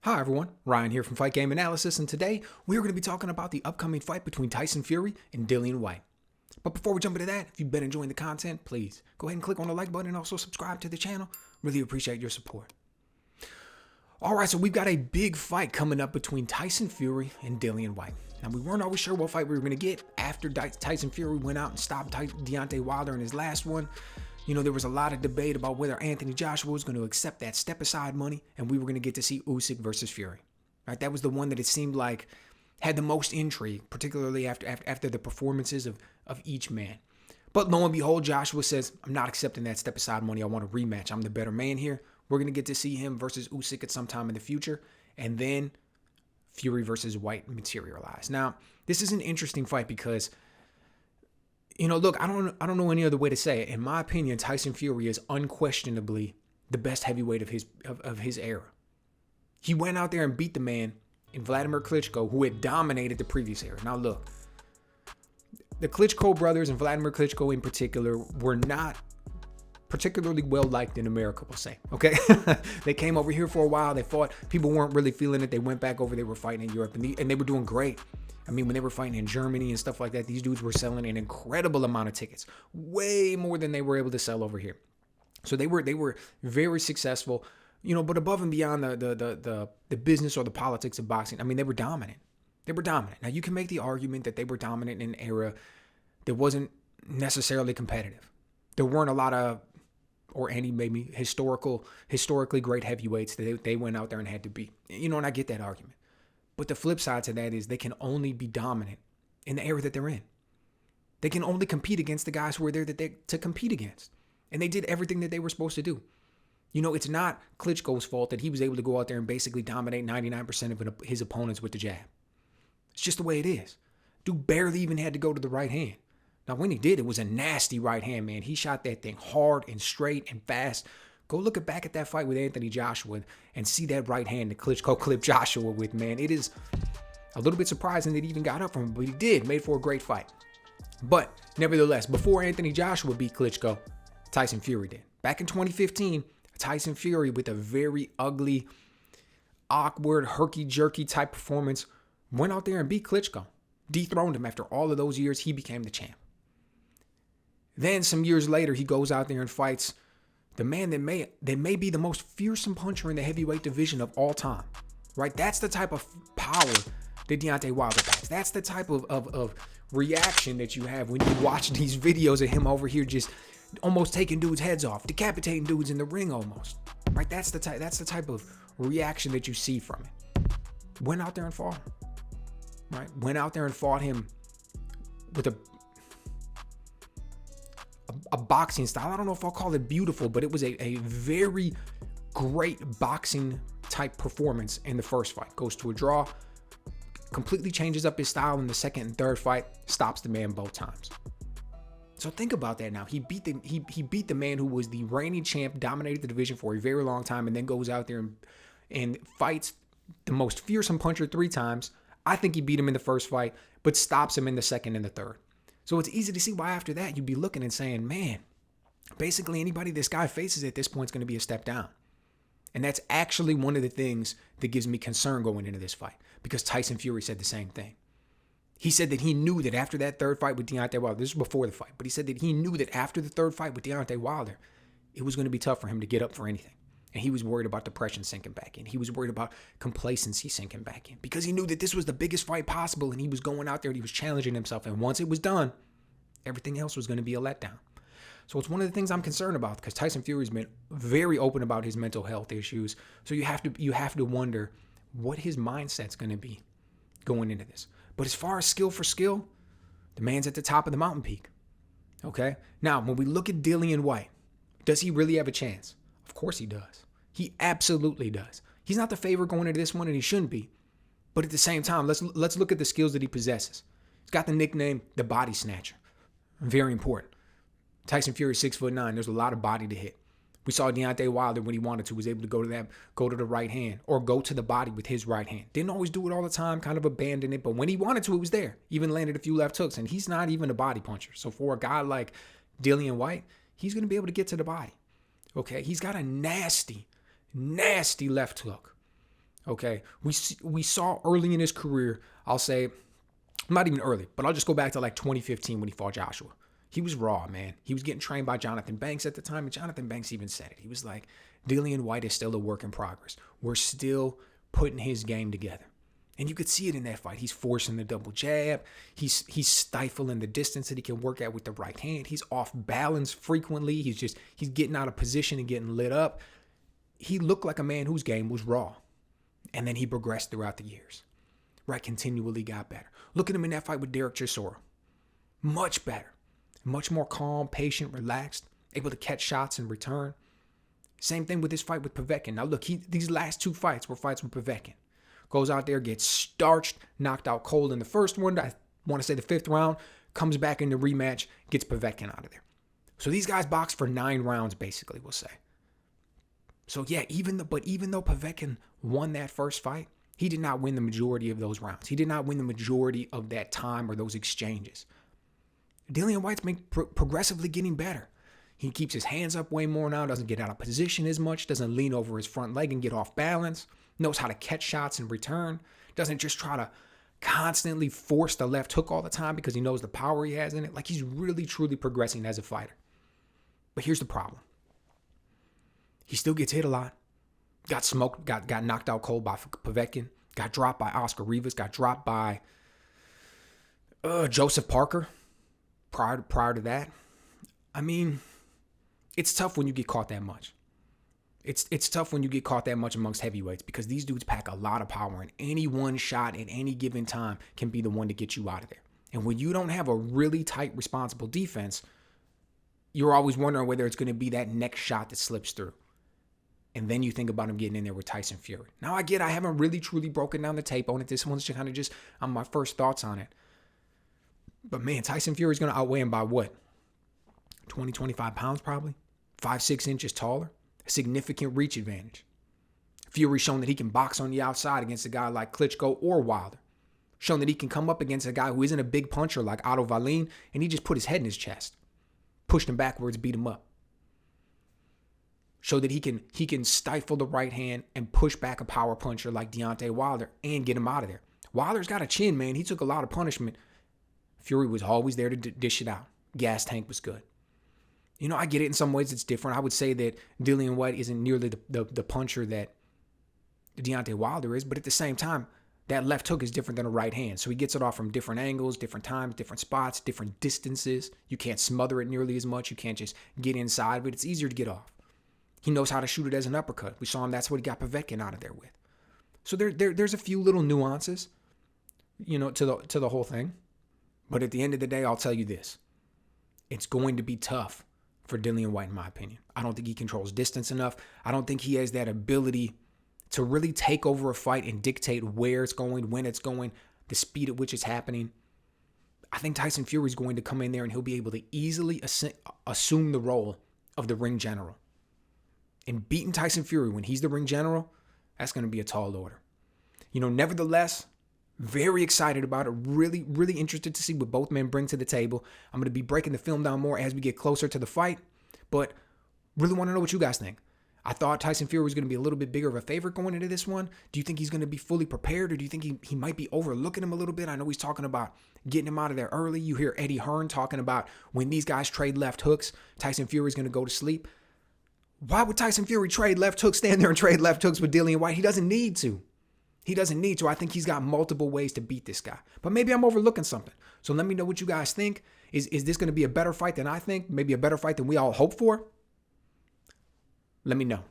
Hi everyone, Ryan here from Fight Game Analysis, and today we're going to be talking about the upcoming fight between Tyson Fury and Dillian Whyte. But before we jump into that, if you've been enjoying the content, please go ahead and click on the like button and also subscribe to the channel. Really appreciate your support. Alright, so we've got a big fight coming up between Tyson Fury and Dillian Whyte. Now, we weren't always sure what fight we were going to get after Tyson Fury went out and stopped Deontay Wilder in his last one. You know, there was a lot of debate about whether Anthony Joshua was going to accept that step-aside money, and we were going to get to see Usyk versus Fury. Right? That was the one that it seemed like had the most intrigue, particularly after the performances of each man. But lo and behold, Joshua says, I'm not accepting that step-aside money. I want a rematch. I'm the better man here. We're going to get to see him versus Usyk at some time in the future, and then Fury versus Whyte materialize. Now, this is an interesting fight because, you know, look, I don't know any other way to say it. In my opinion, Tyson Fury is unquestionably the best heavyweight of his era. He went out there and beat the man in Vladimir Klitschko, who had dominated the previous era. Now, look, the Klitschko brothers and Vladimir Klitschko in particular were not particularly well liked in America, we'll say. Okay, they came over here for a while. They fought. People weren't really feeling it. They went back over. They were fighting in Europe, and they were doing great. I mean, when they were fighting in Germany and stuff like that, these dudes were selling an incredible amount of tickets, way more than they were able to sell over here. So they were very successful, you know. But above and beyond the business or the politics of boxing, I mean, they were dominant. They were dominant. Now, you can make the argument that they were dominant in an era that wasn't necessarily competitive. There weren't a lot of, or any maybe historically great heavyweights that they went out there and had to beat. You know, and I get that argument. But the flip side to that is they can only be dominant in the era that they're in. They can only compete against the guys who are there to compete against. And they did everything that they were supposed to do. You know, it's not Klitschko's fault that he was able to go out there and basically dominate 99% of his opponents with the jab. It's just the way it is. Dude barely even had to go to the right hand. Now, when he did, it was a nasty right hand, man. He shot that thing hard and straight and fast. Go look back at that fight with Anthony Joshua and see that right hand that Klitschko clipped Joshua with, man. It is a little bit surprising that he even got up from him, but he did. Made for a great fight. But nevertheless, before Anthony Joshua beat Klitschko, Tyson Fury did. Back in 2015, Tyson Fury, with a very ugly, awkward, herky-jerky type performance, went out there and beat Klitschko. Dethroned him. After all of those years, he became the champ. Then some years later, he goes out there and fights the man that may be the most fearsome puncher in the heavyweight division of all time, right? That's the type of power that Deontay Wilder has. That's the type of reaction that you have when you watch these videos of him over here just almost taking dudes' heads off, decapitating dudes in the ring almost, right? That's the type of reaction that you see from it. Went out there and fought him, right? Went out there and fought him with a boxing style. I don't know if I'll call it beautiful, but it was a very great boxing type performance in the first fight. Goes to a draw, completely changes up his style in the second and third fight, stops the man both times. So think about that now. He beat the man who was the reigning champ, dominated the division for a very long time, and then goes out there and fights the most fearsome puncher 3 times. I think he beat him in the first fight, but stops him in the second and the third. So it's easy to see why after that you'd be looking and saying, man, basically anybody this guy faces at this point is going to be a step down. And that's actually one of the things that gives me concern going into this fight, because Tyson Fury said the same thing. He said that he knew that after that third fight with Deontay Wilder, this was before the fight, but he said that he knew that after the third fight with Deontay Wilder, it was going to be tough for him to get up for anything. And he was worried about depression sinking back in. He was worried about complacency sinking back in, because he knew that this was the biggest fight possible, and he was going out there and he was challenging himself. And once it was done, everything else was going to be a letdown. So it's one of the things I'm concerned about, because Tyson Fury's been very open about his mental health issues. So you have to wonder what his mindset's going to be going into this. But as far as skill for skill, the man's at the top of the mountain peak. Okay? Now, when we look at Dillian Whyte, does he really have a chance? Of course he does. He absolutely does. He's not the favorite going into this one, and he shouldn't be. But at the same time, let's look at the skills that he possesses. He's got the nickname the Body Snatcher. Very important. Tyson Fury 6'9". There's a lot of body to hit. We saw Deontay Wilder, when he wanted to, was able to go to the right hand, or go to the body with his right hand. Didn't always do it all the time, kind of abandoned it, but when he wanted to, it was there. Even landed a few left hooks, and he's not even a body puncher. So for a guy like Dillian Whyte, he's going to be able to get to the body. Okay, he's got a nasty left hook. Okay, we saw early in his career, I'll say, not even early, but I'll just go back to like 2015 when he fought Joshua. He was raw, man. He was getting trained by Jonathan Banks at the time, and Jonathan Banks even said it. He was like, Dillian Whyte is still a work in progress. We're still putting his game together. And you could see it in that fight. He's forcing the double jab. He's stifling the distance that he can work at with the right hand. He's off balance frequently. He's getting out of position and getting lit up. He looked like a man whose game was raw. And then he progressed throughout the years. Right, continually got better. Look at him in that fight with Derek Chisora. Much better. Much more calm, patient, relaxed, able to catch shots in return. Same thing with his fight with Povetkin. Now look, these last two fights were fights with Povetkin. Goes out there, gets starched, knocked out cold in the first one. I want to say the 5th round. Comes back in the rematch, gets Povetkin out of there. So these guys boxed for 9 rounds, basically, we'll say. So yeah, even though Povetkin won that first fight, he did not win the majority of those rounds. He did not win the majority of that time or those exchanges. Dillian Whyte's progressively getting better. He keeps his hands up way more now, doesn't get out of position as much, doesn't lean over his front leg and get off balance, knows how to catch shots in return, doesn't just try to constantly force the left hook all the time because he knows the power he has in it. Like, he's really, truly progressing as a fighter. But here's the problem. He still gets hit a lot. Got smoked, got knocked out cold by Povetkin, got dropped by Oscar Rivas, got dropped by Joseph Parker prior to that. I mean, it's tough when you get caught that much. It's tough when you get caught that much amongst heavyweights because these dudes pack a lot of power, and any one shot at any given time can be the one to get you out of there. And when you don't have a really tight, responsible defense, you're always wondering whether it's going to be that next shot that slips through. And then you think about him getting in there with Tyson Fury. Now, I haven't really truly broken down the tape on it. This one's kind of just on my first thoughts on it. But man, Tyson Fury's going to outweigh him by what? 20, 25 pounds probably? 5-6 inches taller? A significant reach advantage. Fury's shown that he can box on the outside against a guy like Klitschko or Wilder. Shown that he can come up against a guy who isn't a big puncher like Otto Wallin, and he just put his head in his chest. Pushed him backwards, beat him up. Show that he can stifle the right hand and push back a power puncher like Deontay Wilder and get him out of there. Wilder's got a chin, man. He took a lot of punishment. Fury was always there to dish it out. Gas tank was good. You know, I get it in some ways it's different. I would say that Dillian Whyte isn't nearly the puncher that Deontay Wilder is, but at the same time, that left hook is different than a right hand. So he gets it off from different angles, different times, different spots, different distances. You can't smother it nearly as much. You can't just get inside, but it's easier to get off. He knows how to shoot it as an uppercut. We saw him. That's what he got Povetkin out of there with. So there's a few little nuances, you know, to the whole thing. But at the end of the day, I'll tell you this. It's going to be tough for Dillian Whyte, in my opinion. I don't think he controls distance enough. I don't think he has that ability to really take over a fight and dictate where it's going, when it's going, the speed at which it's happening. I think Tyson Fury is going to come in there and he'll be able to easily assume the role of the ring general. And beating Tyson Fury when he's the ring general, that's going to be a tall order. You know, nevertheless, very excited about it. Really, really interested to see what both men bring to the table. I'm going to be breaking the film down more as we get closer to the fight. But really want to know what you guys think. I thought Tyson Fury was going to be a little bit bigger of a favorite going into this one. Do you think he's going to be fully prepared, or do you think he might be overlooking him a little bit? I know he's talking about getting him out of there early. You hear Eddie Hearn talking about when these guys trade left hooks, Tyson Fury's going to go to sleep. Why would Tyson Fury trade left hooks, stand there and trade left hooks with Dillian Whyte? He doesn't need to. He doesn't need to. I think he's got multiple ways to beat this guy. But maybe I'm overlooking something. So let me know what you guys think. Is this going to be a better fight than I think? Maybe a better fight than we all hope for? Let me know.